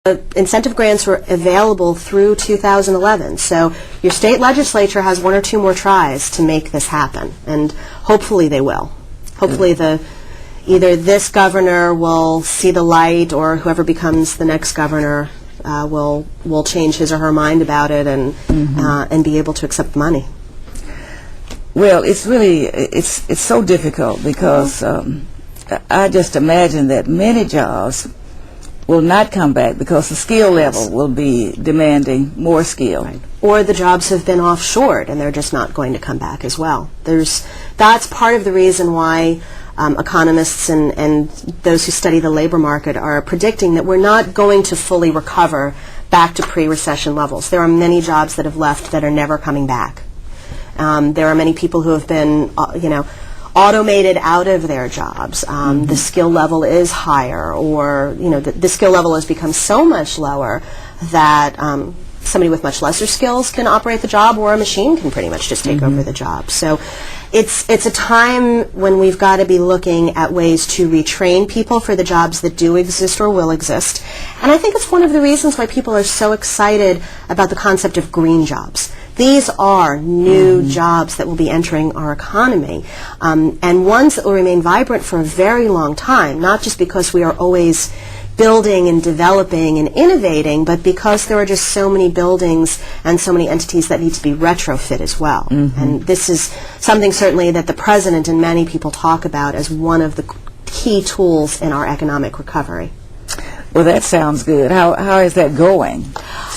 incentive grants were available through 2011. So your state legislature has one or two more tries to make this happen, and hopefully they will. Hopefully either this governor will see the light, or whoever becomes the next governor will change his or her mind about it and be able to accept money. Well, it's really it's so difficult because I just imagine that many jobs will not come back because the skill level will be demanding more skill. Right. Or the jobs have been offshored and they're just not going to come back as well. That's part of the reason why economists and those who study the labor market are predicting that we're not going to fully recover back to pre-recession levels. There are many jobs that have left that are never coming back. There are many people who have been, automated out of their jobs. The skill level is higher, or the skill level has become so much lower that somebody with much lesser skills can operate the job, or a machine can pretty much just take over the job. So it's a time when we've got to be looking at ways to retrain people for the jobs that do exist or will exist. And I think it's one of the reasons why people are so excited about the concept of green jobs. These are new jobs that will be entering our economy, and ones that will remain vibrant for a very long time, not just because we are always building and developing and innovating, but because there are just so many buildings and so many entities that need to be retrofit as well. And this is something certainly that the President and many people talk about as one of the key tools in our economic recovery. Well, that sounds good. How is that going?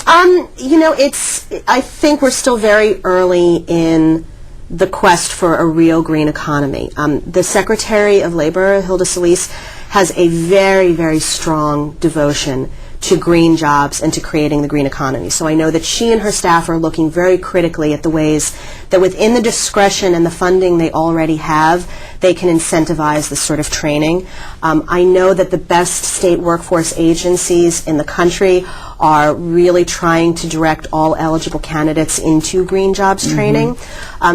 I think we're still very early in the quest for a real green economy. The Secretary of Labor, Hilda Solis, has a very, very strong devotion to green jobs and to creating the green economy. So I know that she and her staff are looking very critically at the ways that within the discretion and the funding they already have, they can incentivize this sort of training. I know that the best state workforce agencies in the country are really trying to direct all eligible candidates into green jobs training.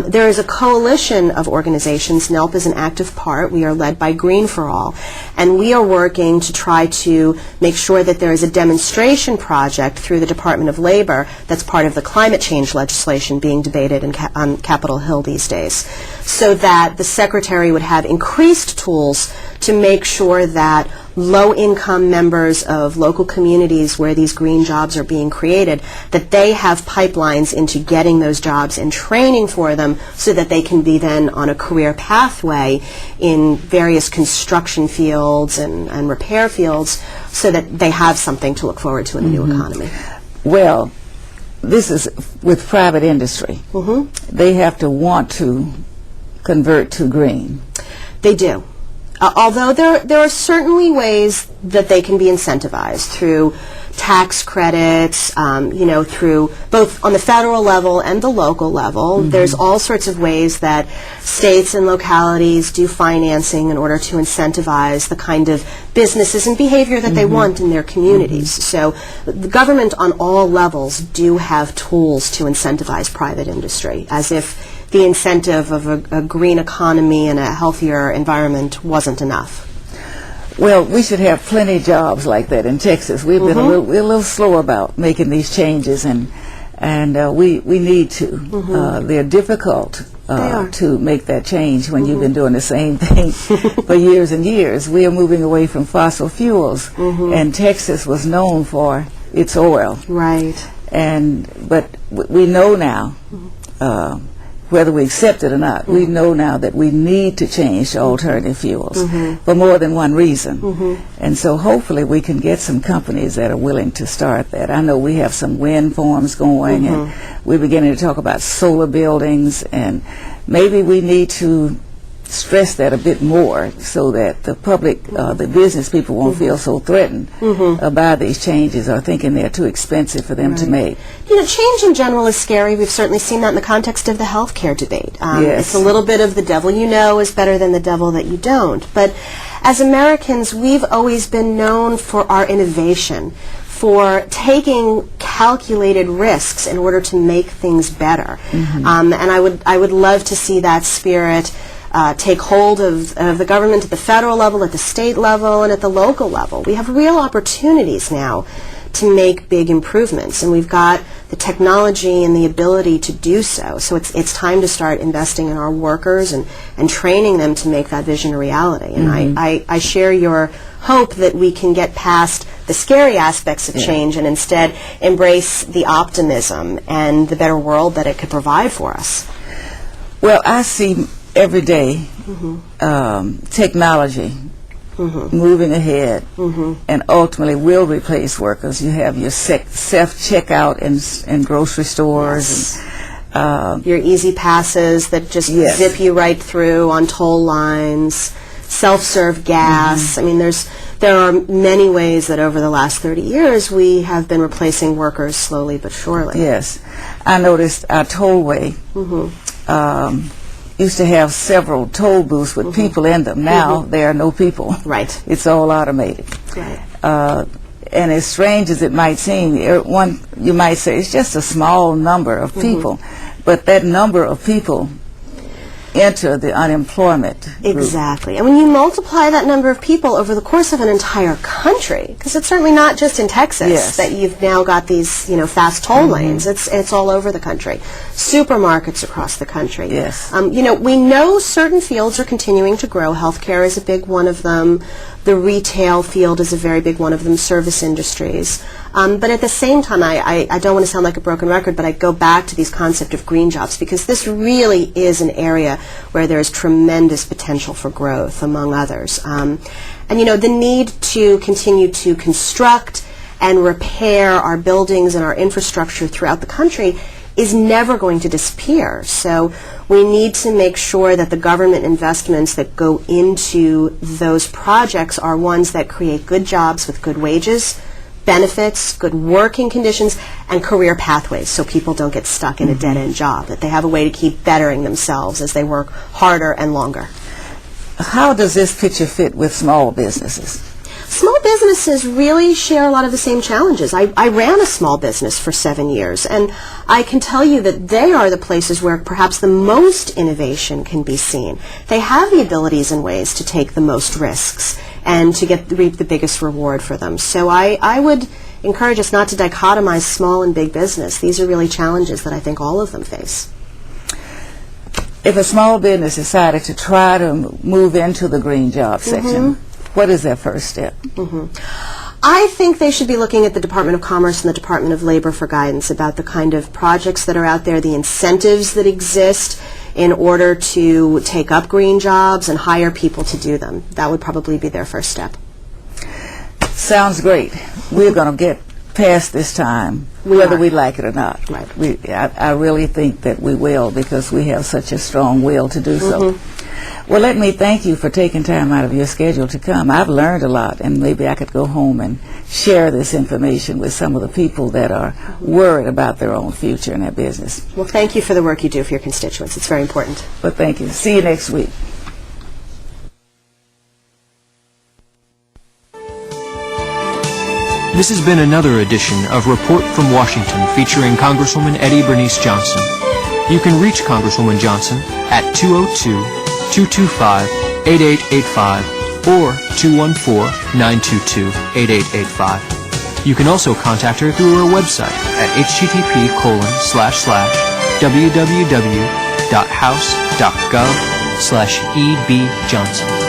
There is a coalition of organizations. NELP is an active part. We are led by Green for All, and we are working to try to make sure that there is a demonstration project through the Department of Labor that's part of the climate change legislation being debated on Capitol Hill these days, so that the Secretary would have increased tools to make sure that low-income members of local communities where these green jobs are being created, that they have pipelines into getting those jobs and training for them so that they can be then on a career pathway in various construction fields and repair fields, so that they have something to look forward to in the new economy. Well, this is with private industry. They have to want to convert to green. They do. Although there are certainly ways that they can be incentivized through tax credits, through both on the federal level and the local level. There's all sorts of ways that states and localities do financing in order to incentivize the kind of businesses and behavior that they want in their communities. So the government on all levels do have tools to incentivize private industry, as if the incentive of a green economy and a healthier environment wasn't enough. Well, we should have plenty of jobs like that in Texas. We've been we're a little slow about making these changes, and we need to. They're difficult to make that change when you've been doing the same thing for years and years. We are moving away from fossil fuels, and Texas was known for its oil. Right. But we know now, whether we accept it or not, we know now that we need to change to alternative fuels for more than one reason. And so hopefully we can get some companies that are willing to start that. I know we have some wind farms going, and we're beginning to talk about solar buildings, and maybe we need to stress that a bit more so that the public, the business people won't feel so threatened by these changes or thinking they're too expensive for them to make. Change in general is scary. We've certainly seen that in the context of the healthcare debate. It's a little bit of the devil you know is better than the devil that you don't. But as Americans, we've always been known for our innovation, for taking calculated risks in order to make things better. And I would love to see that spirit take hold of the government at the federal level, at the state level, and at the local level. We have real opportunities now to make big improvements, and we've got the technology and the ability to do so. So it's time to start investing in our workers and training them to make that vision a reality. And I share your hope that we can get past the scary aspects of change and instead embrace the optimism and the better world that it could provide for us. Well, I see every day technology moving ahead and ultimately will replace workers. You have your self-checkout in grocery stores. And, your easy passes that just zip you right through on toll lines, self-serve gas. I mean, there are many ways that over the last 30 years we have been replacing workers slowly but surely. Yes. I noticed our tollway used to have several toll booths with people in them. Now there are no people. Right. It's all automated. Right. And as strange as it might seem, you might say it's just a small number of people, but that number of people enter the unemployment group. Exactly. And when you multiply that number of people over the course of an entire country, because it's certainly not just in Texas that you've now got these, fast toll lanes. It's all over the country. Supermarkets across the country. Yes. We know certain fields are continuing to grow. Healthcare is a big one of them. The retail field is a very big one of them. Service industries. But at the same time, I don't want to sound like a broken record, but I go back to these concept of green jobs, because this really is an area where there is tremendous potential for growth, among others. The need to continue to construct and repair our buildings and our infrastructure throughout the country is never going to disappear. So we need to make sure that the government investments that go into those projects are ones that create good jobs with good wages, benefits, good working conditions, and career pathways, so people don't get stuck in a dead-end job, that they have a way to keep bettering themselves as they work harder and longer. How does this picture fit with small businesses? Small businesses really share a lot of the same challenges. I ran a small business for 7 years, and I can tell you that they are the places where perhaps the most innovation can be seen. They have the abilities and ways to take the most risks and to reap the biggest reward for them. So I would encourage us not to dichotomize small and big business. These are really challenges that I think all of them face. If a small business decided to try to move into the green job section, what is their first step? I think they should be looking at the Department of Commerce and the Department of Labor for guidance about the kind of projects that are out there, the incentives that exist in order to take up green jobs and hire people to do them. That would probably be their first step. Sounds great. We're going to get past this time, whether we like it or not. Right. I really think that we will, because we have such a strong will to do so. Well, let me thank you for taking time out of your schedule to come. I've learned a lot, and maybe I could go home and share this information with some of the people that are worried about their own future in their business. Well, thank you for the work you do for your constituents. It's very important. But thank you. See you next week. This has been another edition of Report from Washington featuring Congresswoman Eddie Bernice Johnson. You can reach Congresswoman Johnson at 202-225-8885 or 214-922-8885. You can also contact her through her website at http://www.house.gov/ebjohnson.